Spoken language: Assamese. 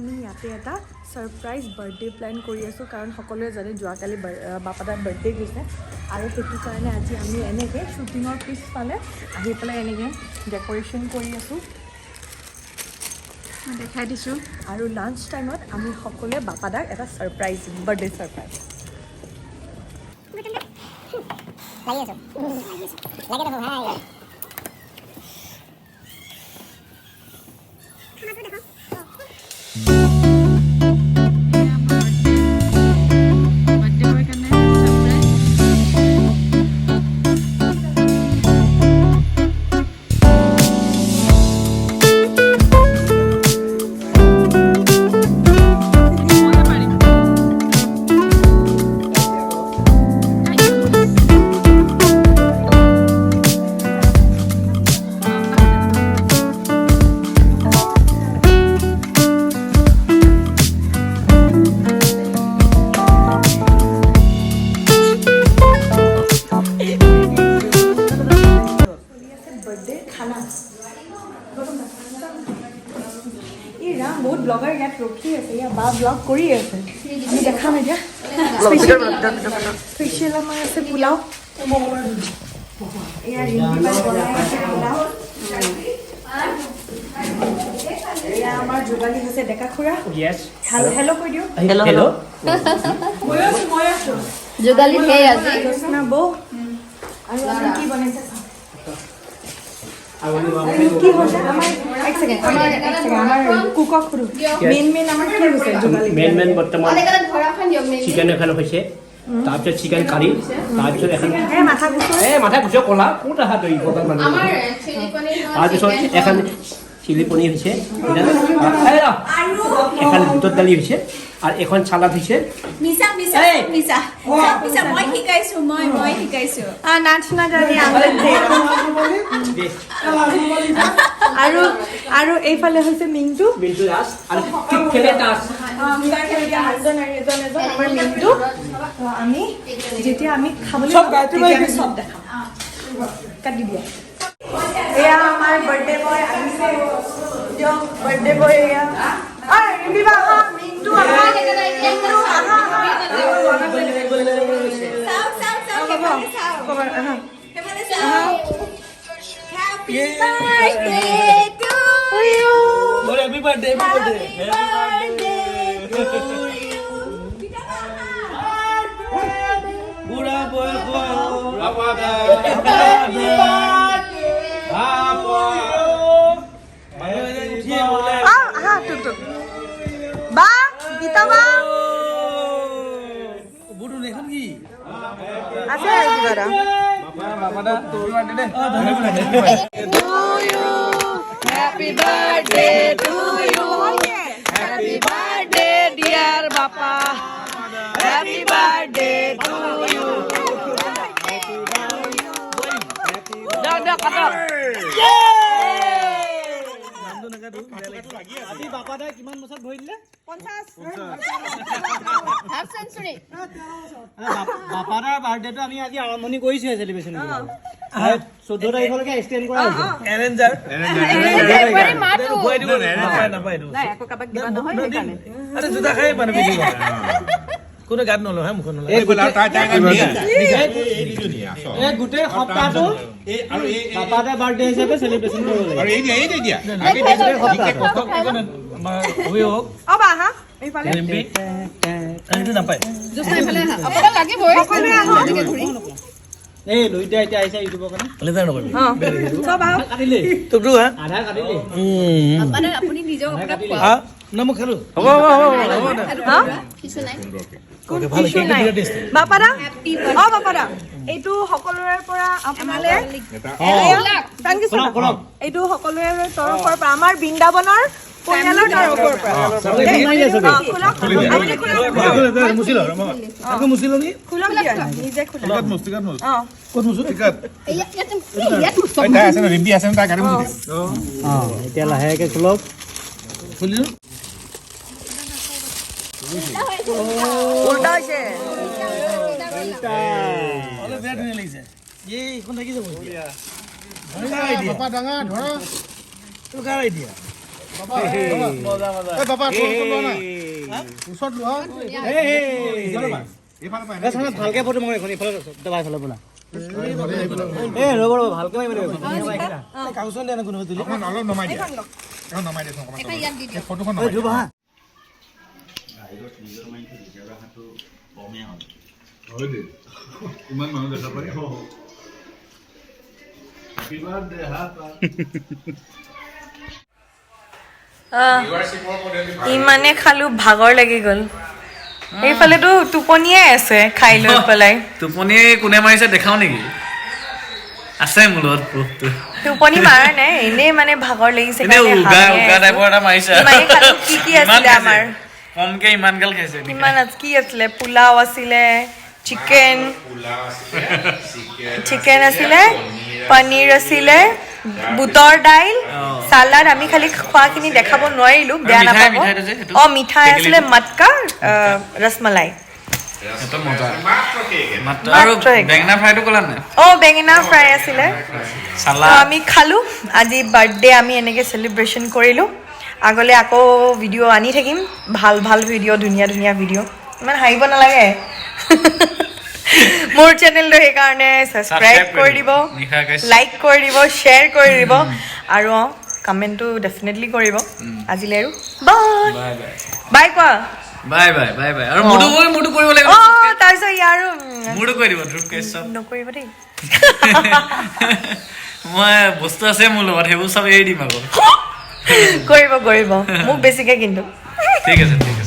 আমি ইয়াতে এটা সাৰপ্ৰাইজ বাৰ্থডে প্ল্যান কৰি আছো কাৰণ সকলোৱে জানে যোৱাকালি বাপাদাৰ বাৰ্থডে গৈছে আৰু সেইটো কাৰণে আজি আমি এনেকৈ শ্বুটিঙৰ পিছফালে আহি পেলাই এনেকৈ ডেক'ৰেশ্যন কৰি আছো দেখাই দিছোঁ আৰু লাঞ্চ টাইমত আমি সকলোৱে বাপাদাক এটা সাৰপ্ৰাইজ দিম বাৰ্থডে সাৰপ্ৰাইজ বহুত ব্লগাৰ ইয়াত ৰখি আছে ইয়াত বা ব্লগ কৰি আছে আমি দেখাম এতিয়া স্পেচিয়েল আমাৰ আছে পোলাও এয়া ৰিম্পি বনাই আছে পোলাও এয়া আমাৰ যোগালী হৈছে ডেকা খুৰা হেল্ল' কৈ দিওঁ হেল্ল' মই আছো যোগালী সেই আজি কৃষ্ণা বৌ আৰু আমি কি বনাইছে কি হৈছে আমাৰ এক সেকেন্ড আমাৰ কুকক খুৰু মেইন আমাৰ কি হৈছে যোগালী মেইন বৰ্তমান চিকেন এখন হৈছে তাৰপিছত চিকেন কাৰী তাৰপিছত এখন মাথা গুচো কলা কোন আহা তই তাৰপিছত এখন চিলি পনীৰ হৈছে এখন বুটৰ দালি হৈছে আৰু এখন চালাড হৈছে মিছা মই শিকাইছো নাচ না জানি আৰু এইফালে হৈছে মিন্টু দাস আৰু খেলে দাস আমাৰ মিন্টু আমি যেতিয়া আমি খাবলৈ সব দেখাম কাটি দিয়া এয়া আমাৰ বাৰ্থডে বয় আহিছে দিয়ক বাৰ্থডে বয় এয়া ৰিম্পি বা Mintu Happy birthday Buddha boy বা গীতা বা বুড়ো দেখুন কি আছে কিবা এটা বাবাদা তোর birthday Happy birthday to you. Happy birthday, dear Bappa. Happy birthday to you. Dah cut off. আজি বাপাদা কিমান বছৰ ভৰিলে 50 হাফ সেঞ্চুৰী বাপাদাৰ বাৰ্থডেটো আমি আজি আৰম্ভণি কৰিছোহে চেলিব্ৰেশ্যন 14 তাৰিখলৈকে এক্সটেণ্ড কৰা হৈছে এৰেঞ্জাৰ নাই আকৌ কাবাক দিবা নহয় সেইকাৰণে আরে জুতা খাই মানে বিক্রি করে কোনো গাত নলো হ্যাঁ মুখন নলো এই গুটে সপ্তাহটো এই আৰু এই বাপাদাৰ বাৰ্থডে হিচাপে চেলিব্ৰেশ্যন কৰিব লাগে আৰু এই দিয়া আগে গুটে সপ্তাহটো হৈ হোক অবা হা এইফালে ৰিম্পি এইটো নাপায় জোস্তা এইফালে আহা আপোনাক লাগিবই সকলোৱে আহক এনেকে ঘূৰি এই লইটা এতিয়া আইছা ইউটিউবৰ কাৰণে লেজাৰ নকৰিবি সব আহক কাটিলে তোকটো হা আধা কাটিলে মানে আপুনি নিজে অপৰাধ হা না মই খালো হ'ব হা কিছু নাই ওকে ভালো কেক দিলে টেষ্ট বাপাদা বাপাদা এইটো সকলোৰে পৰা আপোনালে থ্যাংক ইউ এইটো সকলোৰে তৰফৰ পৰা আমাৰ বৃন্দাবনৰ পৰিয়ালৰ তৰফৰ পৰা মুছিলো আকৌ মুছিলো নি খুলক দিয়া নিজে খুলক Tikat mus. ক'ত মুছো Tikat. ইয়াত Ay, tayo sa rimbi, asan tayo garing mo dito. এতিয়া লাহেকে খুলক খুলিলো উল্টা হৈছে অলপ বেয়া ধুনীয়া লাগিছে এই এখন থাকি যাব Papa, dangan, ha? তোৰ কাৰ আইডিয়া বাবা ওচৰত লোৱা ভালকে ফটো মাৰি এখন ইফালে দবাই ফালে বোলা ৰ'ব ভালকে মাৰিব লাগিব কাগজখন দিয়া কোনো তুলি অলপ নমাই দিয়া এখন নমাই দিয়া অকণমান এখন ইয়াত দি দিয়ক ফটোখন নমাই দিয়া হয় দে ইমান মানুহ দেখা পাই ইমানে খালো ভাগৰ লাগি গ'ল এইফালেতো টোপনিয়ে আছে খাই লৈ পেলাই টোপনি কোনে মাৰিছে দেখাও নেকি আছে মূলত প্ৰুফটো টোপনি মাৰা নাই এনেই মানে ভাগৰ লাগিছে এনে উগা টাইপৰ এটা মাৰিছে ইমানে খালো কি কি আছিলে আমাৰ কমকে ইমান গাল খাইছে কিমান কি আছিলে পোলাও আছিলে চিকেন আছিলে পনীৰ আছিলে বুটৰ দাইল সালাড আমি খালি খোৱাখিনি দেখাব নোৱাৰিলো বেয়া নাপাব মিঠাই আছিলে মটকা ৰসমলাই বেঙেনা ফ্ৰাইটো ক'লা নাই বেঙেনা ফ্ৰাই আছিলে আমি খালো আজি বাৰ্থডে আমি এনেকে চেলিব্ৰেশ্যন কৰিলো আগলে আকৌ ভিডিঅ' আনি থাকিম ভাল ভাল ভিডিঅ' ধুনীয়া ধুনীয়া ভিডিঅ' ইমান হাঁহিব নালাগে মোৰ চেনেলটো সেইকাৰণে ছাবস্ক্ৰাইব কৰি দিব লাইক কৰি দিব শ্বেয়াৰ কৰি দিব আৰু কমেণ্টটো ডেফিনেটলি কৰিব আজিলৈ আৰু বাই বাই কোৱা বাই বাই বাই বাই আৰু মুডু কৰিব লাগিব তাৰপিছত ইয়াৰো মুডু কৰি দিব ধ্ৰুৱ কাশ্যপ নকৰিব দেই মই বস্তু আছে মোৰ লগত সেইবোৰ চব এৰি দিম আকৌ কৰিব মোক বেছিকে কিন্তু ঠিক আছে